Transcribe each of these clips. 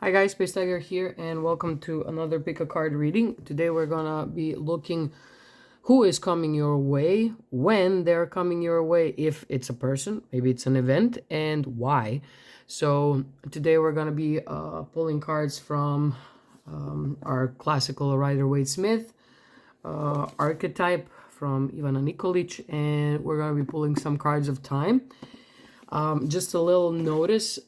Hi guys, Space Tiger here, and welcome to another pick a card reading. Today we're gonna be looking who is coming your way, when they're coming your way, if it's a person, maybe it's an event, and why. So today we're gonna be pulling cards from our classical Rider-Waite-Smith archetype from Ivana Nikolic, and we're gonna be pulling some cards of time. Just a little notice.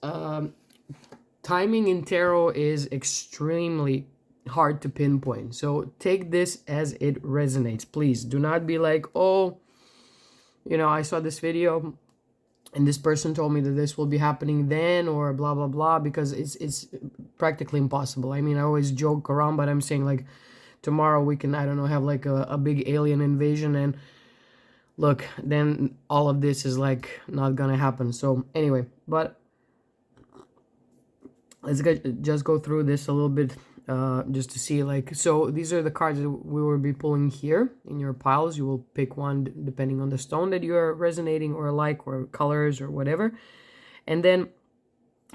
Timing in tarot is extremely hard to pinpoint. So take this as it resonates. Please do not be like, oh, I saw this video and this person told me that this will be happening then or blah, blah, blah, because it's practically impossible. I mean, I always joke around, but I'm saying like tomorrow we can, I don't know, have like a big alien invasion and look, then all of this is like not gonna happen. So anyway, but let's just go through this a little bit just to see, like, so these are the cards that we will be pulling here in your piles. You will pick one depending on the stone that you're resonating or like, or colors or whatever. And then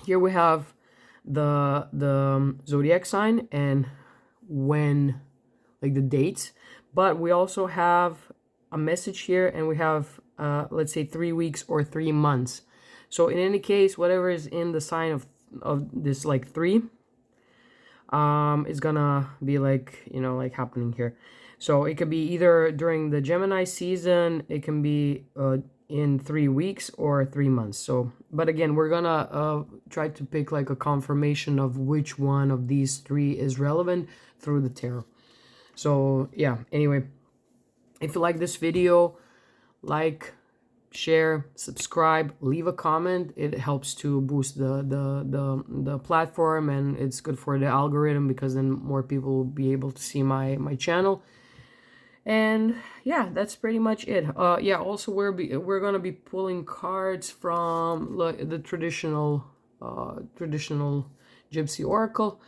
here we have the zodiac sign and when, like, the dates. But we also have a message here, and we have let's say 3 weeks or 3 months. So in any case, whatever is in the sign of this, like 3, is gonna be like, like happening here. So it could be either during the Gemini season, it can be in 3 weeks or 3 months. So, but again, we're gonna try to pick like a confirmation of which one of these 3 is relevant through the tarot. So yeah, anyway, if you like this video, like, share, subscribe, leave a comment. It helps to boost the platform, and it's good for the algorithm because then more people will be able to see my channel. And yeah, that's pretty much it. Yeah, also we're gonna be pulling cards from the traditional Gypsy Oracle,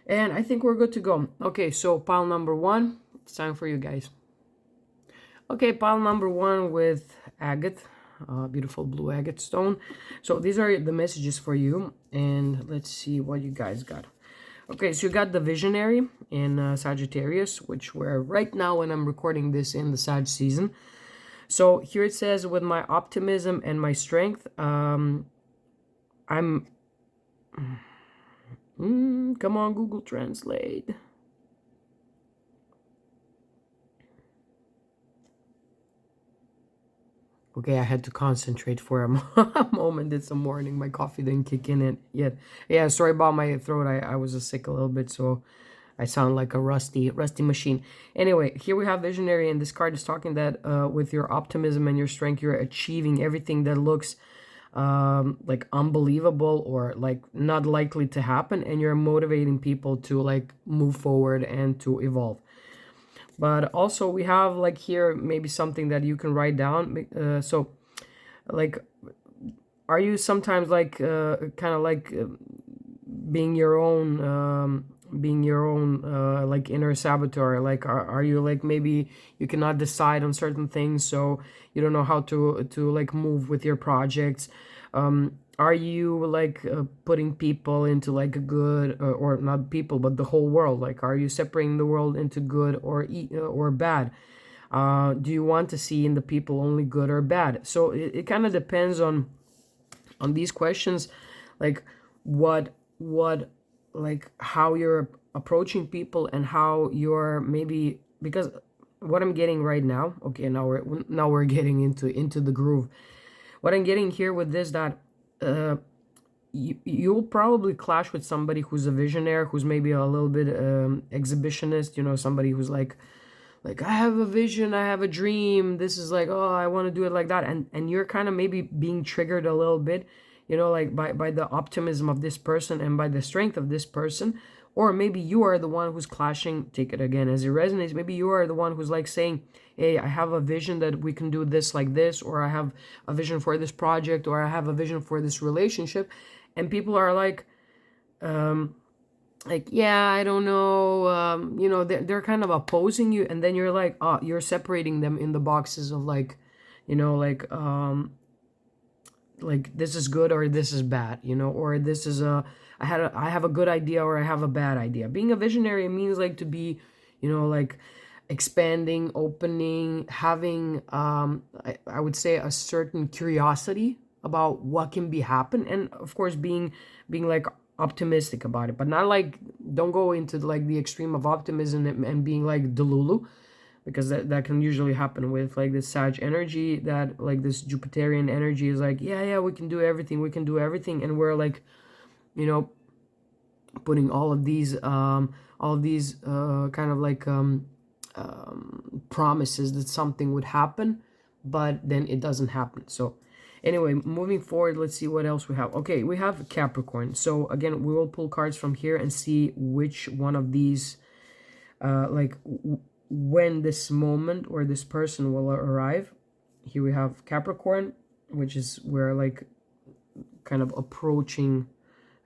and I think we're good to go. Okay, so pile number 1, it's time for you guys. Okay, pile number 1 with agate, beautiful blue agate stone. So these are the messages for you, and let's see what you guys got. Okay, so you got the Visionary in Sagittarius, which we're right now when I'm recording this in the Sag season. So here it says, with my optimism and my strength, I'm... come on, Google Translate. Okay, I had to concentrate for a moment. It's the morning. My coffee didn't kick in yet. Yeah, sorry about my throat. I was sick a little bit, so I sound like a rusty machine. Anyway, here we have Visionary, and this card is talking that with your optimism and your strength, you're achieving everything that looks like unbelievable or like not likely to happen, and you're motivating people to like move forward and to evolve. But also we have like here maybe something that you can write down. So like, are you sometimes like kind of like being your own like inner saboteur? Like, are you like, maybe you cannot decide on certain things, so you don't know how to like move with your projects? Are you like putting people into like a good or not people, but the whole world? Like, are you separating the world into good or bad? Do you want to see in the people only good or bad? So it kind of depends on these questions, like what like how you're approaching people and how you're maybe, because what I'm getting right now, okay, now we're getting into the groove. What I'm getting here with this, that you'll probably clash with somebody who's a visionary, who's maybe a little bit exhibitionist, somebody who's like I have a vision, I have a dream, this is like, oh, I want to do it like that, and you're kind of maybe being triggered a little bit, like by the optimism of this person and by the strength of this person. Or maybe you are the one who's clashing, take it again as it resonates, maybe you are the one who's like saying, hey, I have a vision that we can do this like this, or I have a vision for this project, or I have a vision for this relationship, and people are like, yeah, I don't know, they're kind of opposing you, and then you're like, oh, you're separating them in the boxes of like, like this is good or this is bad, or this is a I have a good idea or I have a bad idea. Being a visionary means like to be, like expanding, opening, having I would say a certain curiosity about what can be happen, and of course being like optimistic about it, but not like, don't go into like the extreme of optimism and being like delulu, because that can usually happen with like this Sag energy, that like this Jupiterian energy is like, yeah, we can do everything, and we're like, you know putting all of these kind of like promises that something would happen, but then it doesn't happen. So anyway, moving forward, let's see what else we have. Okay, we have Capricorn. So again, we will pull cards from here and see which one of these like when this moment or this person will arrive. Here we have Capricorn, which is where like kind of approaching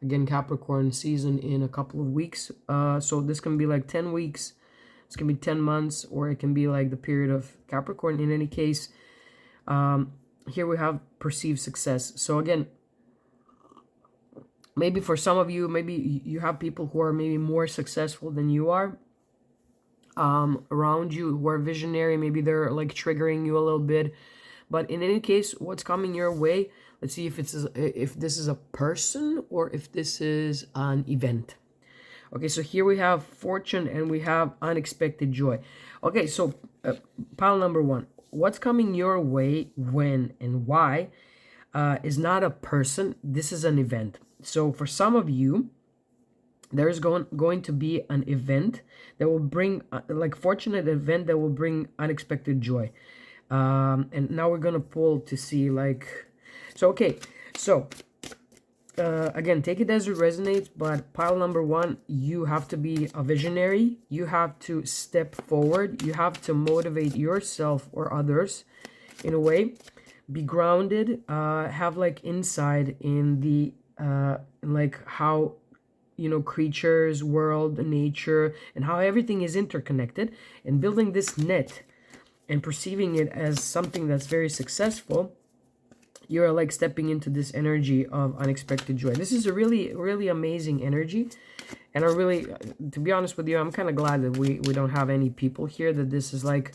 again Capricorn season in a couple of weeks. So this can be like 10 weeks, this can be 10 months, or it can be like the period of Capricorn. In any case, here we have perceived success. So again, maybe for some of you, maybe you have people who are maybe more successful than you are around you, who are visionary. Maybe they're like triggering you a little bit, but in any case, what's coming your way, let's see if this is a person or if this is an event. Okay, so here we have fortune and we have unexpected joy. Okay, so pile number one, what's coming your way, when and why, is not a person. This is an event. So for some of you, there's going to be an event that will bring like fortunate event that will bring unexpected joy. And now we're gonna pull to see like, so okay, so again, take it as it resonates, but pile number one, you have to be a visionary, you have to step forward, you have to motivate yourself or others in a way, be grounded, have like insight in the like how creatures, world, nature, and how everything is interconnected, and building this net and perceiving it as something that's very successful. You're like stepping into this energy of unexpected joy. This is a really, really amazing energy. And I really, to be honest with you, I'm kind of glad that we don't have any people here, that this is like,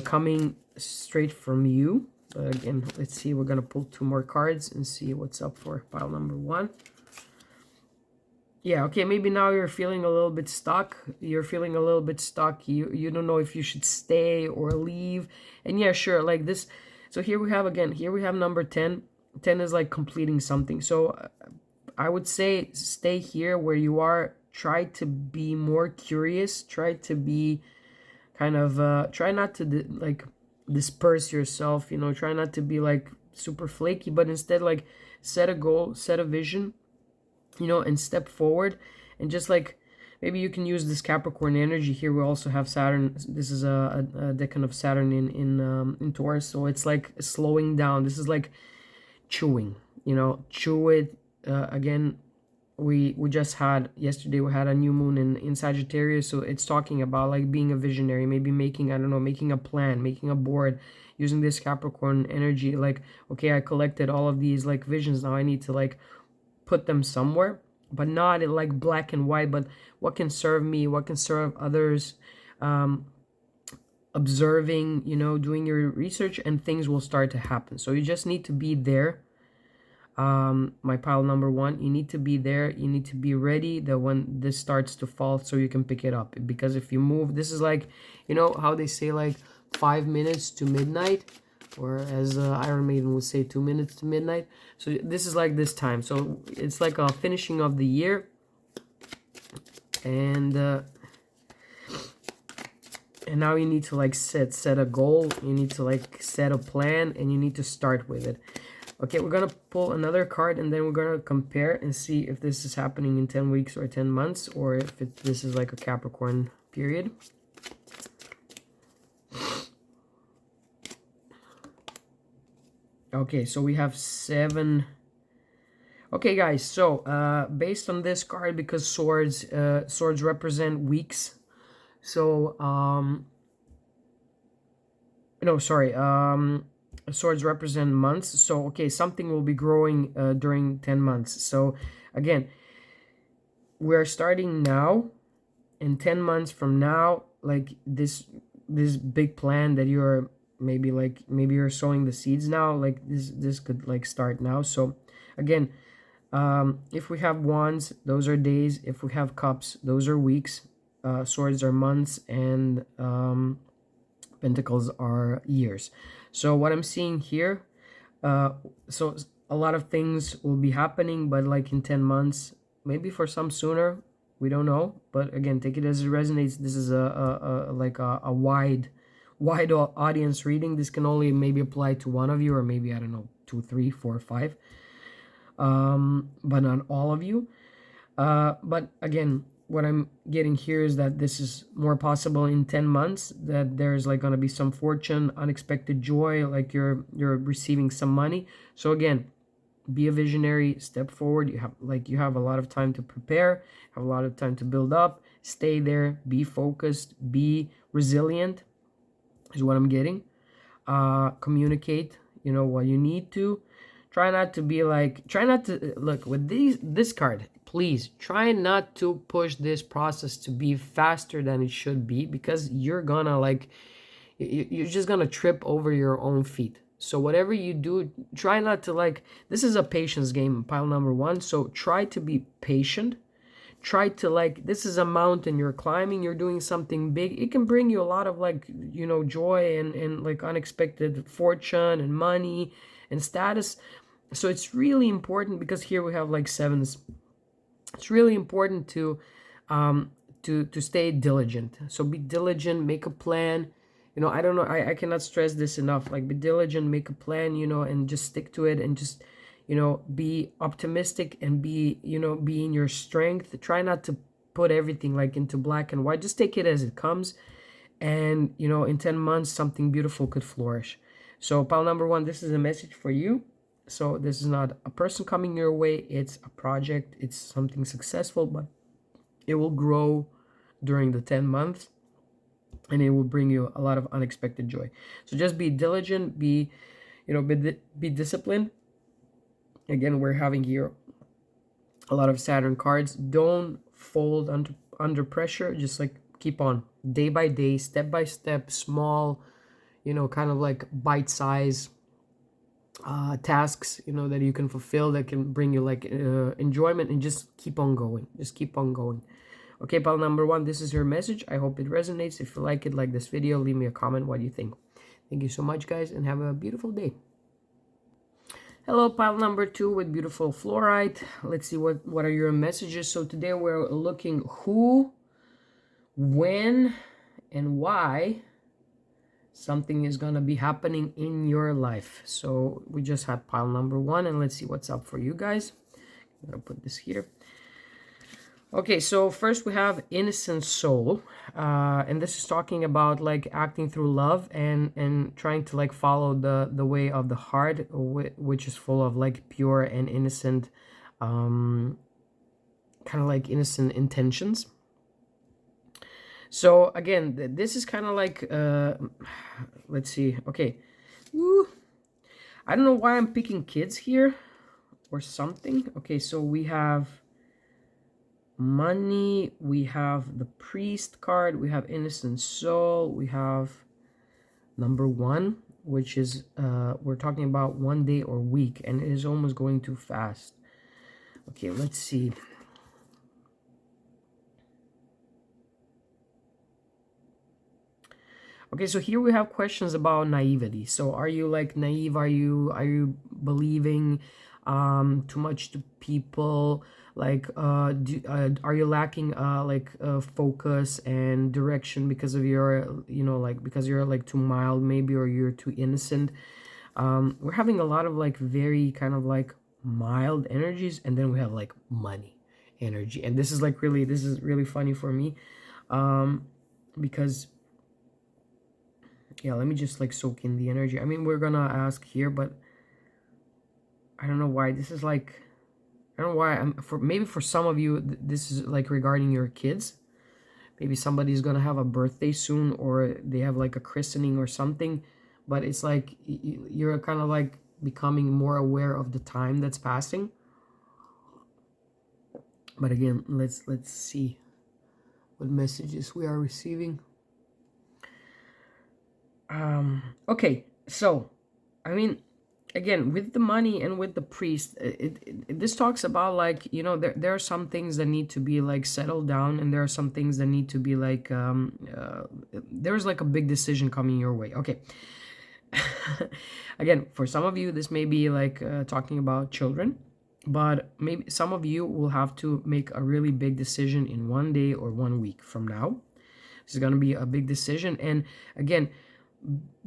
coming straight from you. But again, let's see, we're going to pull two more cards and see what's up for pile number one. Yeah, okay, maybe now you're feeling a little bit stuck. You're feeling a little bit stuck. You don't know if you should stay or leave. And yeah, sure, like this. So here we have number 10. 10 is like completing something. So I would say stay here where you are. Try to be more curious. Try to be kind of, try not to like disperse yourself, try not to be like super flaky, but instead like set a goal, set a vision, and step forward. And just like, maybe you can use this Capricorn energy here. We also have Saturn. This is a decan of Saturn in Taurus. So it's like slowing down. This is like chewing, chew it. Again, we just had, yesterday we had a new moon in Sagittarius. So it's talking about like being a visionary, maybe making, I don't know, making a plan, making a board, using this Capricorn energy. Like, okay, I collected all of these like visions. Now I need to like put them somewhere, but not in like black and white, but what can serve me, what can serve others, observing, doing your research, and things will start to happen. So you just need to be there. My pile number one, you need to be there, you need to be ready that when this starts to fall, so you can pick it up. Because if you move, this is like, how they say like 5 minutes to midnight, or as Iron Maiden would say, 2 minutes to midnight. So this is like this time. So it's like a finishing of the year. And now you need to like set a goal. You need to like set a plan, and you need to start with it. Okay, we're going to pull another card, and then we're going to compare and see if this is happening in 10 weeks or 10 months, or if this is like a Capricorn period. Okay, so we have 7. Okay, guys, so based on this card, because swords represent weeks, so no, sorry, swords represent months. So okay, something will be growing during 10 months. So again, we're starting now. In 10 months from now, like this big plan that you're maybe you're sowing the seeds now, like this could like start now. So again, if we have wands, those are days. If we have cups, those are weeks. Swords are months, and pentacles are years. So what I'm seeing here, uh, so a lot of things will be happening, but like in 10 months, maybe for some sooner, we don't know. But again, take it as it resonates. This is a wide audience reading. This can only maybe apply to one of you, or maybe, I don't know, two, three, four, five, but not all of you. But again, what I'm getting here is that this is more possible in 10 months, that there's like going to be some fortune, unexpected joy, like you're receiving some money. So again, be a visionary, step forward. You have a lot of time to prepare, have a lot of time to build up, stay there, be focused, be resilient is what I'm getting. Communicate, what you need to. Try not to look with this card. Please try not to push this process to be faster than it should be, because you're gonna you're just gonna trip over your own feet. So whatever you do, try not to this is a patience game, pile number one. So try to be patient. Try to this is a mountain you're climbing, you're doing something big. It can bring you a lot of joy and like unexpected fortune and money and status. So it's really important, because here we have like sevens. It's really important to stay diligent. So be diligent, make a plan. I don't know, I cannot stress this enough. Like, be diligent, make a plan, and just stick to it, and just be optimistic, and be in your strength. Try not to put everything like into black and white. Just take it as it comes, and in 10 months something beautiful could flourish. So pile number one, this is a message for you. So this is not a person coming your way, it's a project, it's something successful, but it will grow during the 10 months, and it will bring you a lot of unexpected joy. So just be diligent, be disciplined. Again, we're having here a lot of Saturn cards. Don't fold under pressure. Just keep on, day by day, step by step, small, kind of like bite size tasks, that you can fulfill, that can bring you enjoyment, and just keep on going. Just keep on going. Okay, pile number one, this is your message. I hope it resonates. If you like it, like this video, leave me a comment. What do you think? Thank you so much, guys, and have a beautiful day. Hello, pile number two with beautiful fluorite. Let's see what are your messages. So today we're looking who, when, and why something is gonna be happening in your life. So we just had pile number one, and let's see what's up for you guys. I'm gonna put this here. Okay, so first we have innocent soul, and this is talking about acting through love and trying to follow the way of the heart, which is full of pure and innocent, kind of innocent intentions. So again, this is kind of let's see. Okay, Woo. I don't know why I'm picking kids here or something. Okay, so we have money, we have the priest card, we have innocent soul, we have number one, which is we're talking about one day or week, and it is almost going too fast. Okay, let's see. Okay, so here we have questions about naivety. So are you naive? Are you believing too much to people? Are you lacking focus and direction because of your because you're too mild maybe, or you're too innocent? We're having a lot of very kind of mild energies, and then we have money energy, and this is really funny for me, because yeah, let me just soak in the energy. I mean, we're gonna ask here, but I don't know why this is I don't know why. Maybe for some of you this is regarding your kids. Maybe somebody's gonna have a birthday soon, or they have a christening or something, but it's you're kind of becoming more aware of the time that's passing. But again, let's see what messages we are receiving. Okay, so I mean, again, with the money and with the priest, this talks about, like, you know, there are some things that need to be like settled down, and there are some things that need to be like there's like a big decision coming your way. Okay. Again, for some of you this may be like talking about children, but maybe some of you will have to make a really big decision in 1 day or 1 week from now. This is going to be a big decision. And again,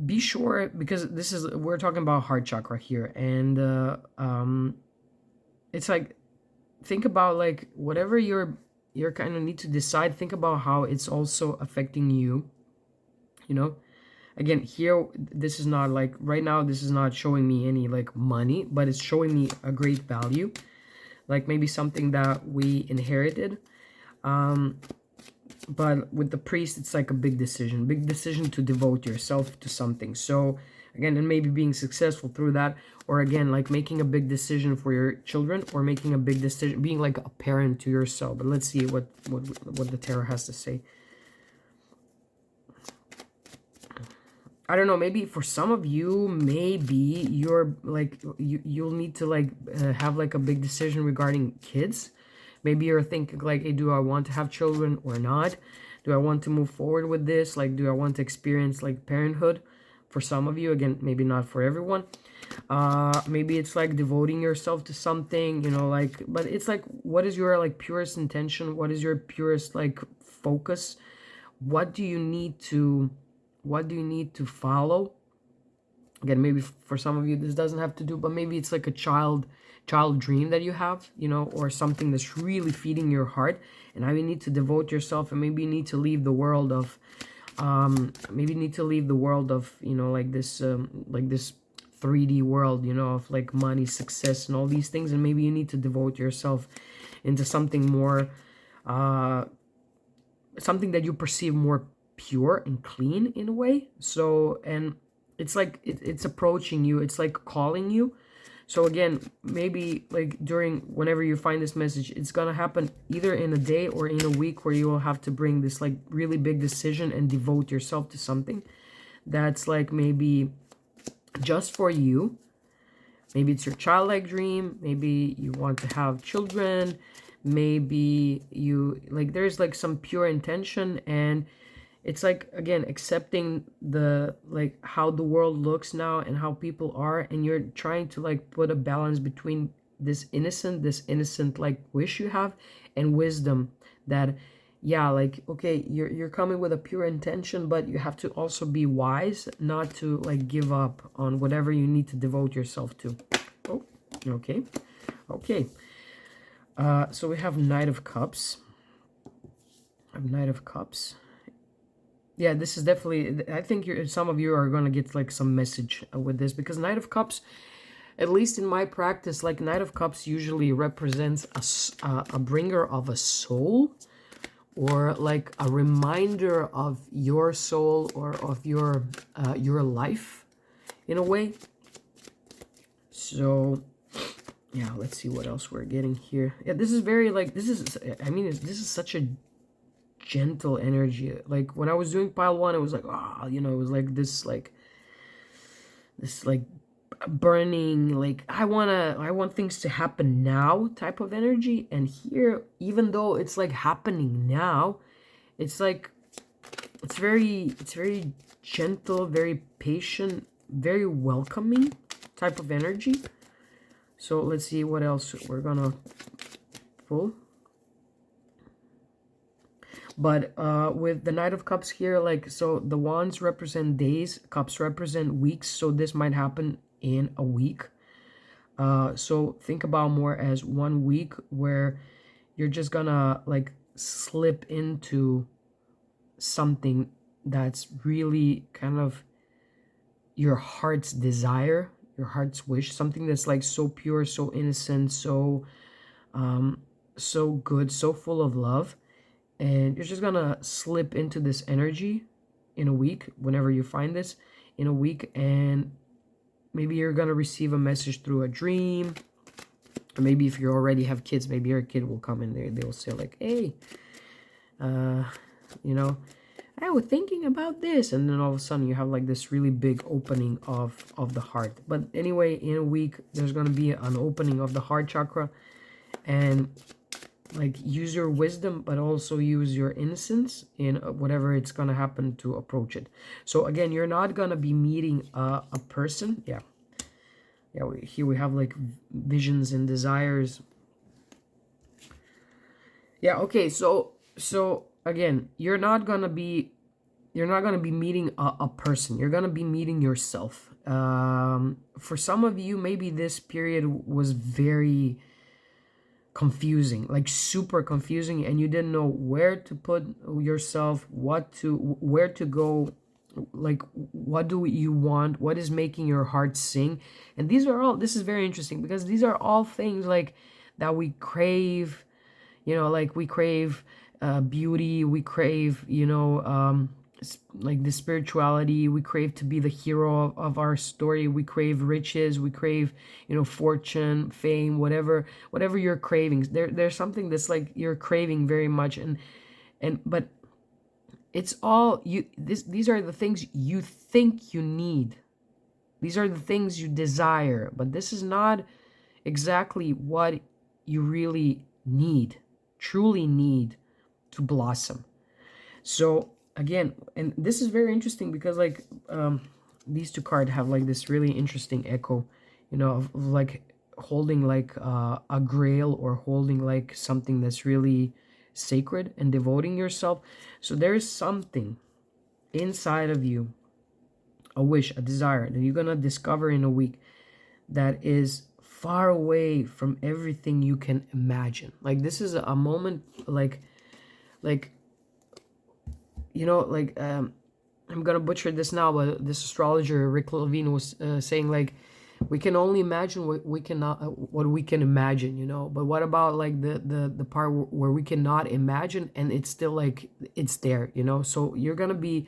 be sure, because this is, we're talking about heart chakra here, and it's like, think about like whatever you're kind of need to decide, think about how it's also affecting you, you know. Again, here, this is not like, right now this is not showing me any like money, but it's showing me a great value, like maybe something that we inherited. But with the priest, it's like a big decision to devote yourself to something. So again, and maybe being successful through that, or again, like making a big decision for your children, or making a big decision, being like a parent to yourself. But let's see what the tarot has to say. I don't know, maybe for some of you, maybe you're like, you'll need to like have like a big decision regarding kids. Maybe you're thinking like, hey, do I want to have children or not? Do I want to move forward with this? Like, do I want to experience like parenthood? For some of you, again, maybe not for everyone. Maybe it's like devoting yourself to something, you know, like, but it's like, what is your like purest intention? What is your purest like focus? What do you need to follow? Again, maybe for some of you this doesn't have to do, but maybe it's like a child dream that you have, you know, or something that's really feeding your heart, and now you need to devote yourself, and maybe you need to leave the world of you know, like this 3D world, you know, of like money, success, and all these things, and maybe you need to devote yourself into something more something that you perceive more pure and clean in a way. So, and it's like it's approaching you, it's like calling you. So again, maybe like during, whenever you find this message, it's gonna happen either in a day or in a week, where you will have to bring this like really big decision and devote yourself to something that's like maybe just for you. Maybe it's your childlike dream, maybe you want to have children, maybe you like, there's like some pure intention, and it's like, again, accepting the like how the world looks now and how people are, and you're trying to like put a balance between this innocent like wish you have, and wisdom that, yeah, like, okay, you're coming with a pure intention, but you have to also be wise not to like give up on whatever you need to devote yourself to. Oh, okay. So we have Knight of Cups. Yeah, this is definitely, I think some of you are going to get like some message with this, because Knight of Cups, at least in my practice, like Knight of Cups usually represents a bringer of a soul, or like a reminder of your soul, or of your life in a way. So yeah, let's see what else we're getting here. Yeah, this is very like, this is such a gentle energy. Like when I was doing pile 1, it was like, you know, it was like this burning, like I want things to happen now type of energy. And here, even though it's like happening now, it's like it's very gentle, very patient, very welcoming type of energy. So let's see what else we're gonna pull. But with the Knight of Cups here, like, so the wands represent days, cups represent weeks, so this might happen in a week. So think about more as 1 week, where you're just gonna like slip into something that's really kind of your heart's desire, your heart's wish, something that's like so pure, so innocent, so good, so full of love. And you're just gonna slip into this energy in a week, whenever you find this in a week, and maybe you're gonna receive a message through a dream, maybe if you already have kids, maybe your kid will come in there, they will say like, hey, uh you know, I was thinking about this, and then all of a sudden you have like this really big opening of the heart. But anyway, in a week there's going to be an opening of the heart chakra, and like use your wisdom, but also use your innocence in whatever it's going to happen to approach it. So again, you're not going to be meeting a person. Yeah, here we have like visions and desires. Yeah, okay, so again, you're not gonna be meeting a person. You're gonna be meeting yourself. For some of you, maybe this period was very confusing, like super confusing, and you didn't know where to put yourself, where to go, like what do you want, what is making your heart sing. And this is very interesting, because these are all things like that we crave, like we crave beauty, we crave, like the spirituality, we crave to be the hero of our story, we crave riches, we crave, fortune, fame, whatever you're craving. There's something that's like you're craving very much, but it's all these are the things you think you need. These are the things you desire, but this is not exactly what you really truly need to blossom. So again, and this is very interesting, because like these two cards have like this really interesting echo, of like holding like a grail, or holding like something that's really sacred and devoting yourself. So there is something inside of you, a wish, a desire, that you're gonna discover in a week, that is far away from everything you can imagine. Like this is a moment, like I'm gonna butcher this now, but this astrologer Rick Levine was saying like, we can only imagine what we cannot, what we can imagine, but what about like the part where we cannot imagine, and it's still like it's there, so you're gonna be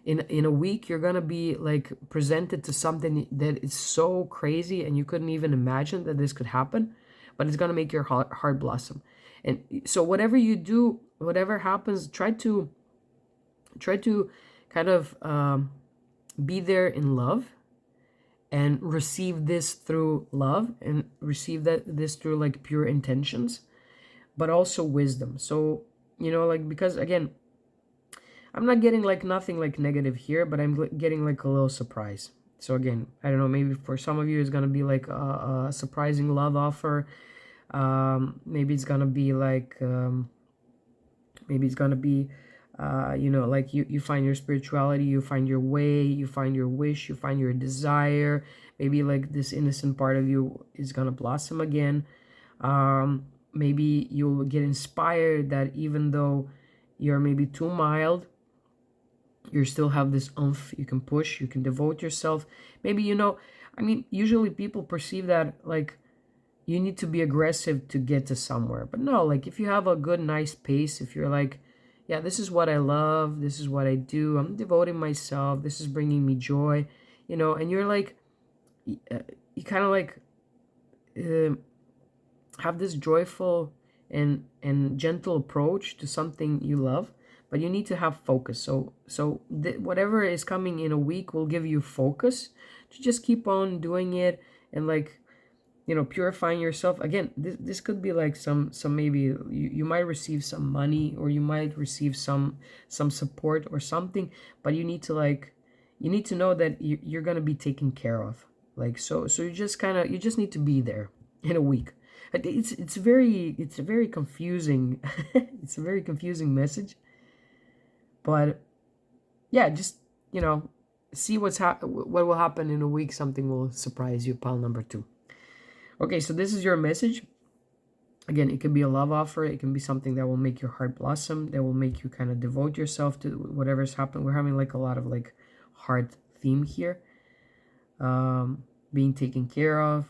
in a week, you're gonna be like presented to something that is so crazy, and you couldn't even imagine that this could happen, but it's gonna make your heart blossom. And so whatever you do, whatever happens, try to kind of be there in love, and receive this through love, and receive this through like pure intentions, but also wisdom. So like, because again, I'm not getting like nothing like negative here, but I'm getting like a little surprise. So again, I don't know, maybe for some of you it's gonna be like a surprising love offer. Maybe it's gonna be like maybe it's gonna be like you find your spirituality, you find your way, you find your wish, you find your desire. Maybe like this innocent part of you is gonna blossom again. Maybe you'll get inspired that even though you're maybe too mild, you still have this oomph, you can push, you can devote yourself. Maybe usually people perceive that like you need to be aggressive to get to somewhere, but no, like if you have a good nice pace, if you're like, yeah, this is what I love, this is what I do, I'm devoting myself, this is bringing me joy, and you're like, you kind of like have this joyful and gentle approach to something you love, but you need to have focus. So whatever is coming in a week will give you focus to just keep on doing it, and like purifying yourself. Again, this could be like some maybe you might receive some money, or you might receive some support or something, but you need to know that you're gonna be taken care of. Like so you just need to be there in a week. It's a very confusing it's a very confusing message, but yeah, just see what will happen in a week. Something will surprise you, pile number 2. Okay, so this is your message. Again, it can be a love offer, it can be something that will make your heart blossom, that will make you kind of devote yourself to whatever's happening. We're having like a lot of like heart theme here, being taken care of,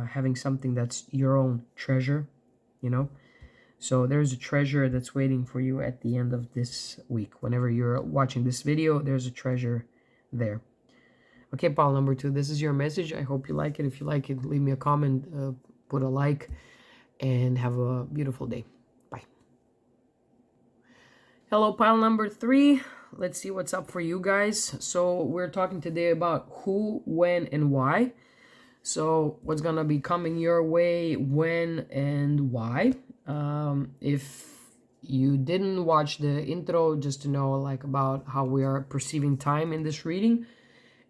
having something that's your own treasure, so there's a treasure that's waiting for you at the end of this week. Whenever you're watching this video, there's a treasure there. Okay, pile number 2, this is your message. I hope you like it. If you like it, leave me a comment, put a like, and have a beautiful day. Bye. Hello, pile number 3. Let's see what's up for you guys. So we're talking today about who, when, and why. So what's gonna be coming your way, when, and why. If you didn't watch the intro, just to know like about how we are perceiving time in this reading.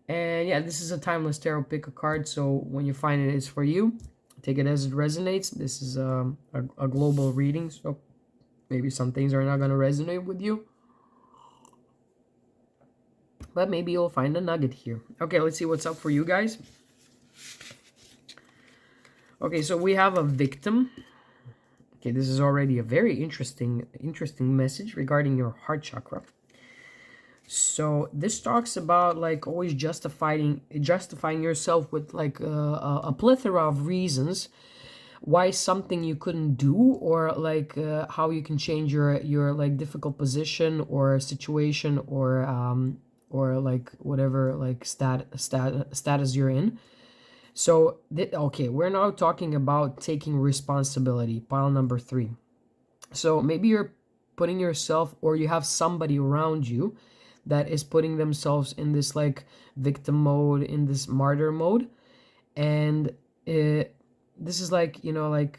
And yeah, this is a timeless tarot. Pick a card, so when you find it, it's for you. Take it as it resonates. This is a global reading, so maybe some things are not going to resonate with you, but maybe you'll find a nugget here. Okay, let's see what's up for you guys. Okay, so we have a victim. Okay, this is already a very interesting message regarding your heart chakra. So this talks about like always justifying yourself with like a plethora of reasons why something you couldn't do, or like how you can change your like difficult position or situation, or like whatever like status you're in. So okay, we're now talking about taking responsibility, pile number 3. So maybe you're putting yourself, or you have somebody around you that is putting themselves in this like victim mode, in this martyr mode. And this is like, you know, like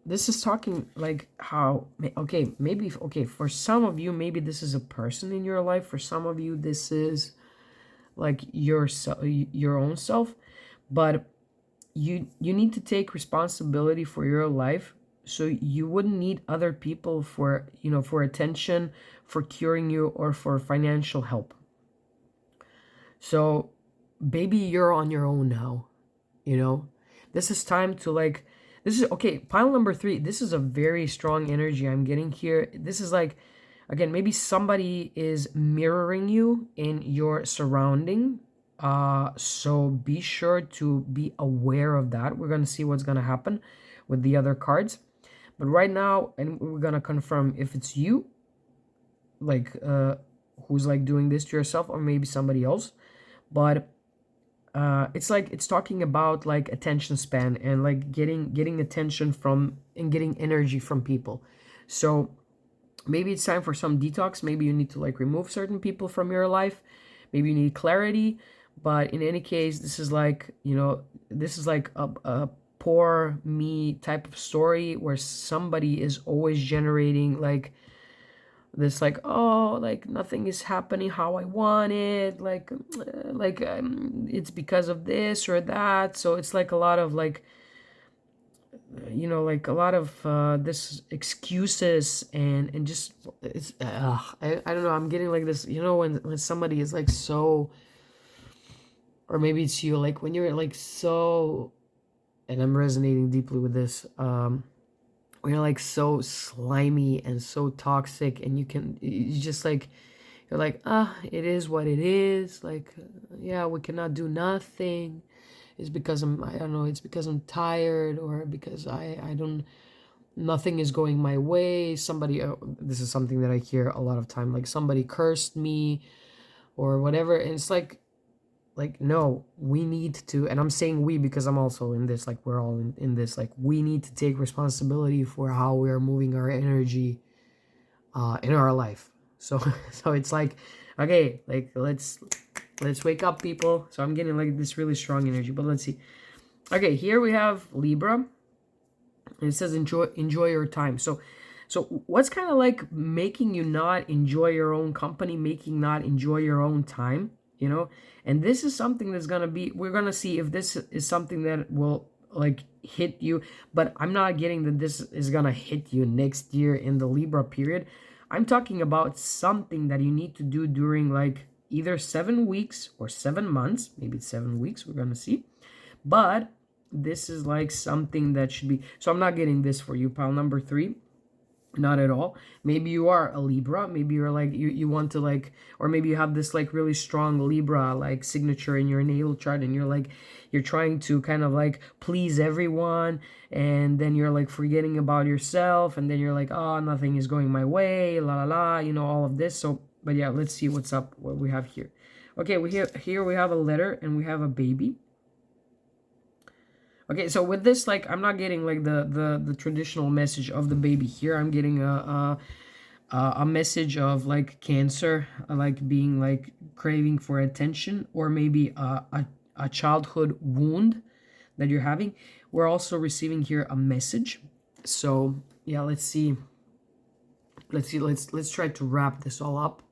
this is talking like how, okay, maybe, okay, for some of you, maybe this is a person in your life. For some of you, this is like your own self. But you need to take responsibility for your life, so you wouldn't need other people for, you know, for attention, for curing you, or for financial help. So baby, you're on your own now. You know, this is time to like, this is okay, pile number 3. This is a very strong energy I'm getting here. This is like, again, maybe somebody is mirroring you in your surrounding. So be sure to be aware of that. We're gonna see what's gonna happen with the other cards. But right now, and we're gonna confirm if it's you, like who's like doing this to yourself, or maybe somebody else. But it's like it's talking about like attention span, and like getting attention from, and getting energy from people. So maybe it's time for some detox. Maybe you need to like remove certain people from your life. Maybe you need clarity. But in any case, this is like, you know, this is like a poor me type of story, where somebody is always generating like this, like, oh, like nothing is happening how I want it, like it's because of this or that. So it's like a lot of like, you know, like a lot of this excuses, and just it's I don't know, I'm getting like this, you know, when somebody is like so, or maybe it's you, like when you're like so, and I'm resonating deeply with this, when you're like so slimy and so toxic, and you just like, you're like, it is what it is, like, yeah, we cannot do nothing. It's because I don't know, it's because I'm tired, or because I don't, nothing is going my way. Somebody, this is something that I hear a lot of time, like somebody cursed me or whatever. And it's like no, we need to, and I'm saying we because I'm also in this, like we're all in this, like we need to take responsibility for how we are moving our energy in our life. So so it's like, okay, like let's wake up, people. So I'm getting like this really strong energy, but let's see. Okay, here we have Libra, and it says enjoy your time. So what's kind of like making you not enjoy your own company, making not enjoy your own time, you know? And this is something that's gonna be, we're gonna see if this is something that will like hit you. But I'm not getting that this is gonna hit you next year in the Libra period. I'm talking about something that you need to do during like either 7 weeks or 7 months. Maybe it's 7 weeks, we're gonna see. But this is like something that should be, so I'm not getting this for you, pile number 3. Not at all. Maybe you are a Libra. Maybe you're like, you want to like, or maybe you have this like really strong Libra like signature in your natal chart, and you're like, you're trying to kind of like please everyone, and then you're like forgetting about yourself, and then you're like, oh, nothing is going my way, la la la, you know, all of this. So, but yeah, let's see what's up, what we have here. Okay, here we have a letter, and we have a baby. Okay, so with this, like, I'm not getting like the traditional message of the baby here. I'm getting a message of like cancer, like being like craving for attention, or maybe a childhood wound that you're having. We're also receiving here a message. So yeah, let's try to wrap this all up.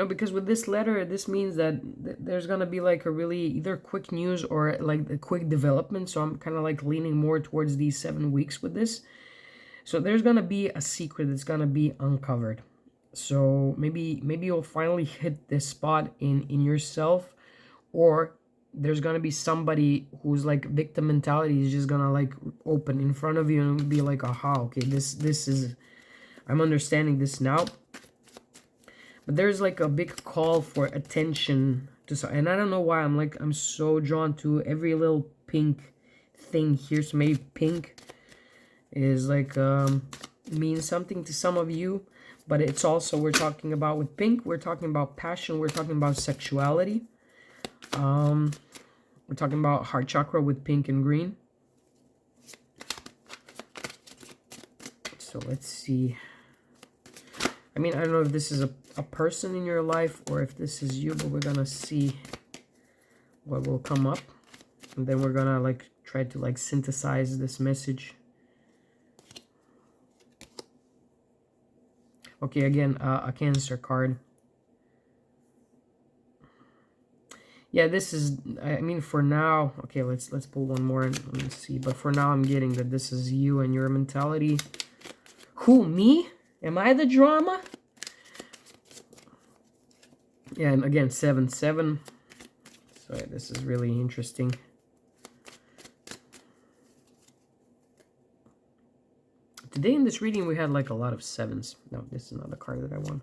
Because with this letter, this means that there's gonna be like a really either quick news or like a quick development. So I'm kind of like leaning more towards these 7 weeks with this. So there's gonna be a secret that's gonna be uncovered. So maybe you'll finally hit this spot in yourself, or there's gonna be somebody who's like victim mentality is just gonna like open in front of you and be like, aha, okay, this is, I'm understanding this now. But there's like a big call for attention to, and I don't know why I'm so drawn to every little pink thing here. So maybe pink is like means something to some of you, but it's also, we're talking about with pink, we're talking about passion, we're talking about sexuality. We're talking about heart chakra with pink and green. So let's see. I mean, I don't know if this is a person in your life or if this is you, but we're gonna see what will come up, and then we're gonna like try to like synthesize this message. Okay, again, a Cancer card. Yeah, this is, I mean, for now, okay, let's pull one more and see. But for now, I'm getting that this is you and your mentality. Who, me? Am I the drama? Yeah, and again, 7-7. So yeah, this is really interesting. Today in this reading, we had like a lot of 7s. No, this is not the card that I want.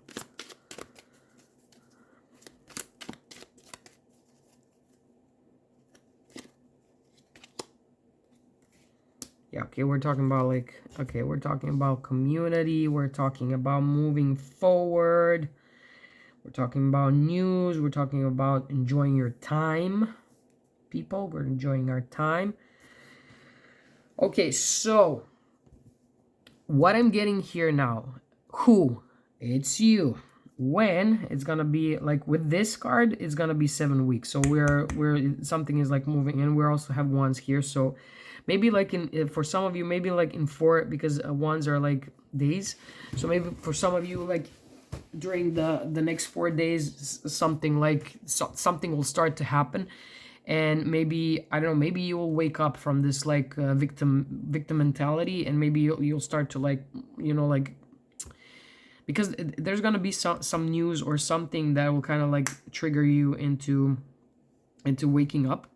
Yeah, okay, we're talking about like, okay, we're talking about community. We're talking about moving forward. We're talking about news. We're talking about enjoying your time. People, we're enjoying our time. Okay, so what I'm getting here now, who? It's you. When? It's gonna be like with this card, it's gonna be 7 weeks. So we're something is like moving, and we also have ones here. So maybe like for some of you, maybe like in 4, because ones are like days. So maybe for some of you, like during the next 4 days, something like something will start to happen. And maybe, I don't know, maybe you will wake up from this like victim mentality, and maybe you'll start to like, like, because there's gonna be some news or something that will kind of like trigger you into waking up,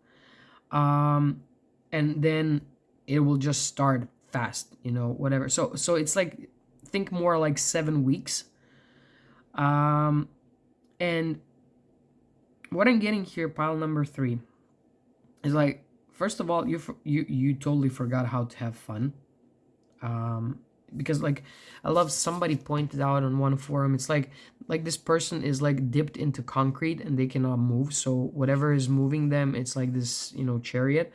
and then it will just start fast, whatever. So it's like, think more like 7 weeks. And what I'm getting here, pile number 3, is like, first of all, you totally forgot how to have fun. Because like, I love, somebody pointed out on one forum, it's like this person is like dipped into concrete and they cannot move. So whatever is moving them, it's like this, chariot.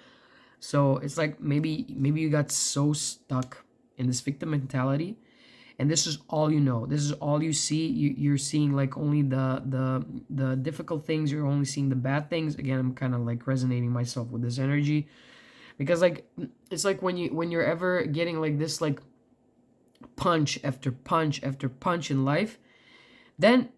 So it's like maybe you got so stuck in this victim mentality, and this is all you know. This is all you see. You're seeing like only the difficult things. You're only seeing the bad things. Again, I'm kind of like resonating myself with this energy, because like, it's like when you're ever getting like this like punch after punch after punch in life, then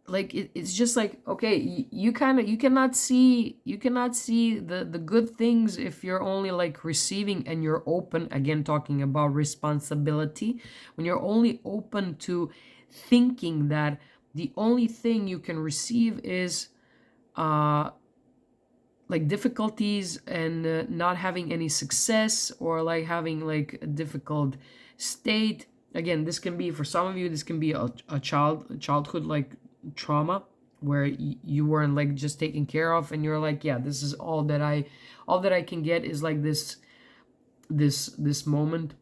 like it's just like, okay, you cannot see the good things if you're only like receiving, and you're open, again talking about responsibility, when you're only open to thinking that the only thing you can receive is like difficulties, and not having any success, or like having like a difficult state. Again, this can be, for some of you, this can be a childhood like trauma, where you weren't like just taken care of, and you're like, yeah, this is all that I can get is like this moment,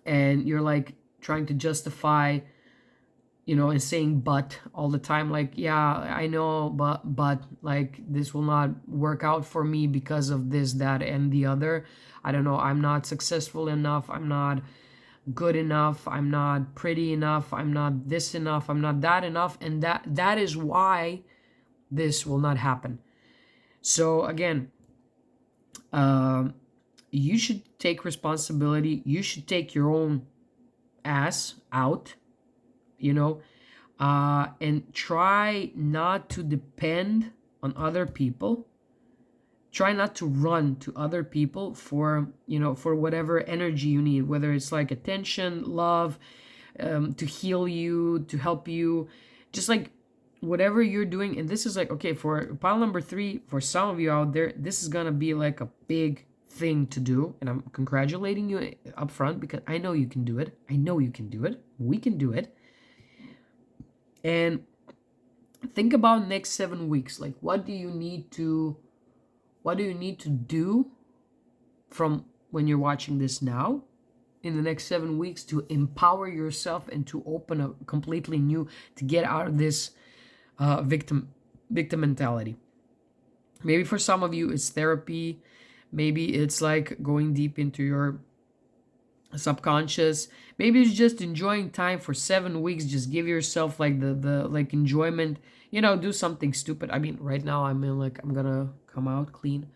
and you're like trying to justify and saying but all the time, like, yeah, I know, but like this will not work out for me because of this, that, and the other. I don't know, I'm not successful enough, I'm not good enough, I'm not pretty enough, I'm not this enough, I'm not that enough, and that is why this will not happen. So again, um, you should take responsibility, you should take your own ass out, you know and try not to depend on other people. Try not to run to other people for for whatever energy you need, whether it's like attention, love, to heal you, to help you, just like whatever you're doing. And this is like, okay, for pile number 3, for some of you out there, this is gonna be like a big thing to do, and I'm congratulating you up front, because I know you can do it. I know you can do it. We can do it. And think about next 7 weeks. Like, what do you need to do from when you're watching this now in the next 7 weeks to empower yourself and to open a completely new, to get out of this victim mentality. Maybe for some of you it's therapy, maybe it's like going deep into your subconscious, maybe it's just enjoying time for 7 weeks. Just give yourself like the like enjoyment, do something stupid. I mean, right now I'm in like, I'm gonna come out clean,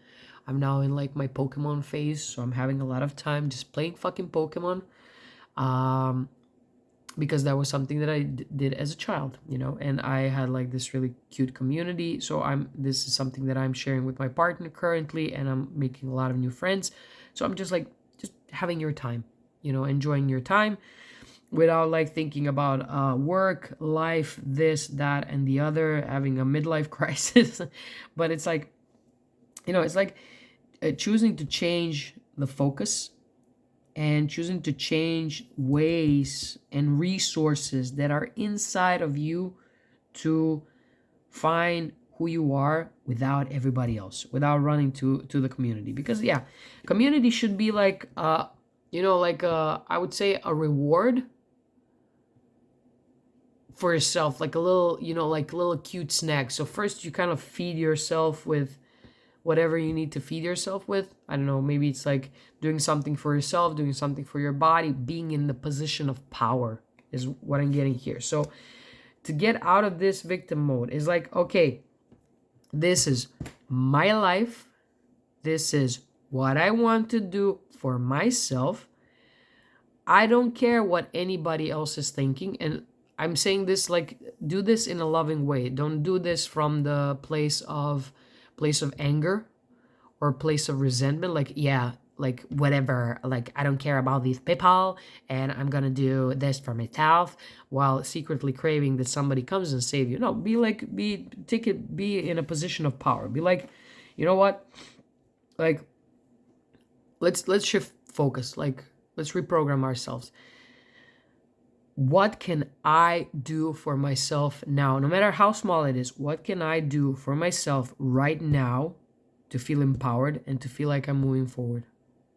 I'm now in like my Pokemon phase, so I'm having a lot of time just playing fucking Pokemon, um because that was something that I did as a child, and I had like this really cute community. So this is something that I'm sharing with my partner currently, and I'm making a lot of new friends. So I'm just like, just having your time, enjoying your time without like thinking about work, life, this, that, and the other, having a midlife crisis. But it's like, it's like choosing to change the focus and choosing to change ways and resources that are inside of you to find who you are without everybody else, without running to the community. Because yeah, community should be like I would say a reward for yourself, like a little, like a little cute snack. So first you kind of feed yourself with whatever you need to feed yourself with. I don't know, maybe it's like doing something for yourself, doing something for your body, being in the position of power is what I'm getting here. So to get out of this victim mode is like, okay, this is my life. This is what I want to do for myself. I don't care what anybody else is thinking. And I'm saying this like, do this in a loving way. Don't do this from the place of anger or place of resentment, like, yeah, like whatever, like I don't care about these people and I'm gonna do this for myself, while secretly craving that somebody comes and save you. No, be like, be in a position of power. Be like, you know what, like, let's shift focus, like let's reprogram ourselves. What can I do for myself now? No matter how small it is, what can I do for myself right now to feel empowered and to feel like I'm moving forward?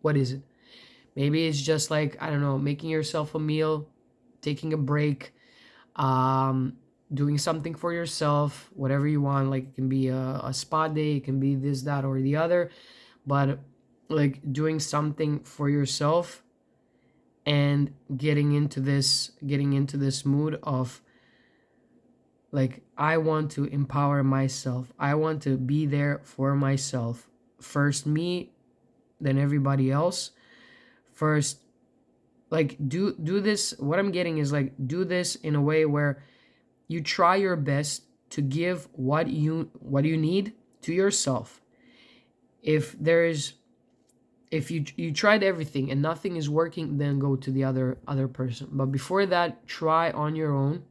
What is it? Maybe it's just like, I don't know, making yourself a meal, taking a break, doing something for yourself, whatever you want. Like it can be a spa day, it can be this, that, or the other, but like doing something for yourself and getting into this mood of like, I want to empower myself. I want to be there for myself. First me, then everybody else. First, like do this. What I'm getting is like, do this in a way where you try your best to give what you need to yourself. If you tried everything and nothing is working, then go to the other person. But before that, try on your own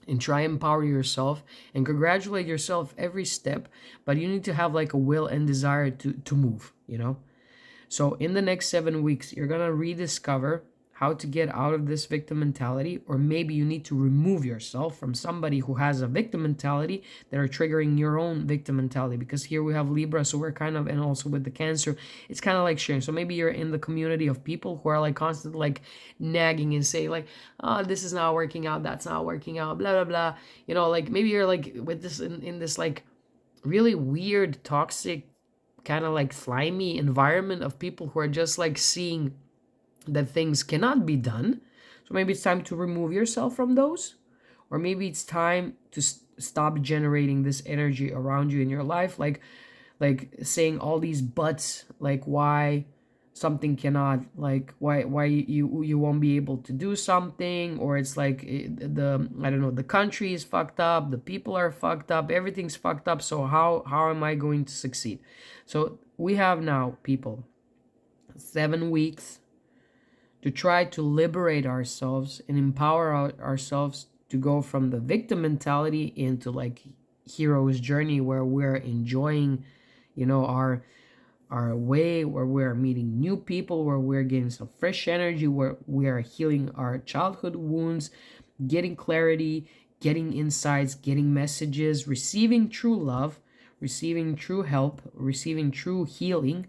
and try empower yourself and congratulate yourself every step. But you need to have like a will and desire to move, So in the next 7 weeks, you're gonna rediscover how to get out of this victim mentality, or maybe you need to remove yourself from somebody who has a victim mentality that are triggering your own victim mentality. Because here we have Libra, so we're kind of, and also with the Cancer, it's kind of like sharing. So maybe you're in the community of people who are like constantly like nagging and say like, oh, this is not working out, that's not working out, blah blah blah. You know, like maybe you're like with this in this like really weird, toxic, kind of like slimy environment of people who are just like seeing that things cannot be done. So maybe it's time to remove yourself from those, or maybe it's time to stop generating this energy around you in your life, like saying all these buts, like why something cannot, like why you won't be able to do something, or it's like the, I don't know, the country is fucked up, the people are fucked up, everything's fucked up, so how am I going to succeed? So we have now, people, 7 weeks to try to liberate ourselves and empower ourselves to go from the victim mentality into like hero's journey, where we're enjoying, our way, where we're meeting new people, where we're getting some fresh energy, where we are healing our childhood wounds, getting clarity, getting insights, getting messages, receiving true love, receiving true help, receiving true healing,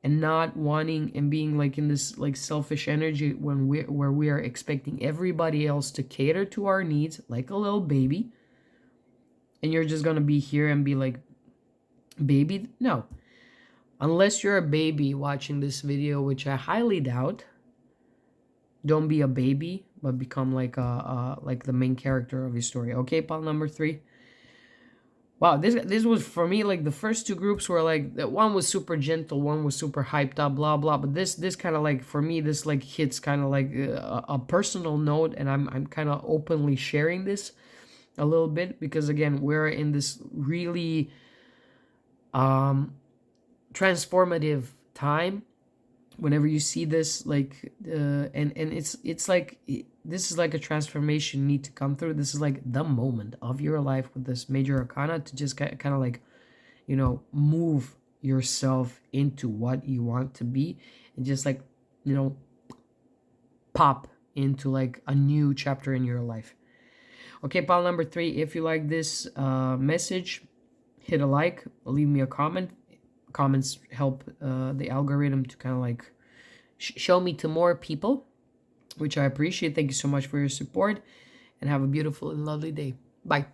and not wanting and being like in this like selfish energy when where we are expecting everybody else to cater to our needs like a little baby, and you're just gonna be here and be like baby. No, unless you're a baby watching this video, which I highly doubt, don't be a baby, but become like the main character of your story. Okay, pal number 3. Wow, this was for me like the first two groups were like one was super gentle, one was super hyped up, blah blah. But this kind of like for me this like hits kind of like a personal note, and I'm kind of openly sharing this a little bit because again we're in this really transformative time. Whenever you see this, like and it's like this is like a transformation need to come through. This is like the moment of your life with this major arcana to just kind of like move yourself into what you want to be, and just like pop into like a new chapter in your life. Okay, pal number 3, if you like this message, hit a like, leave me a comment. Comments help the algorithm to kind of like show me to more people, which I appreciate. Thank you so much for your support, and have a beautiful and lovely day. Bye.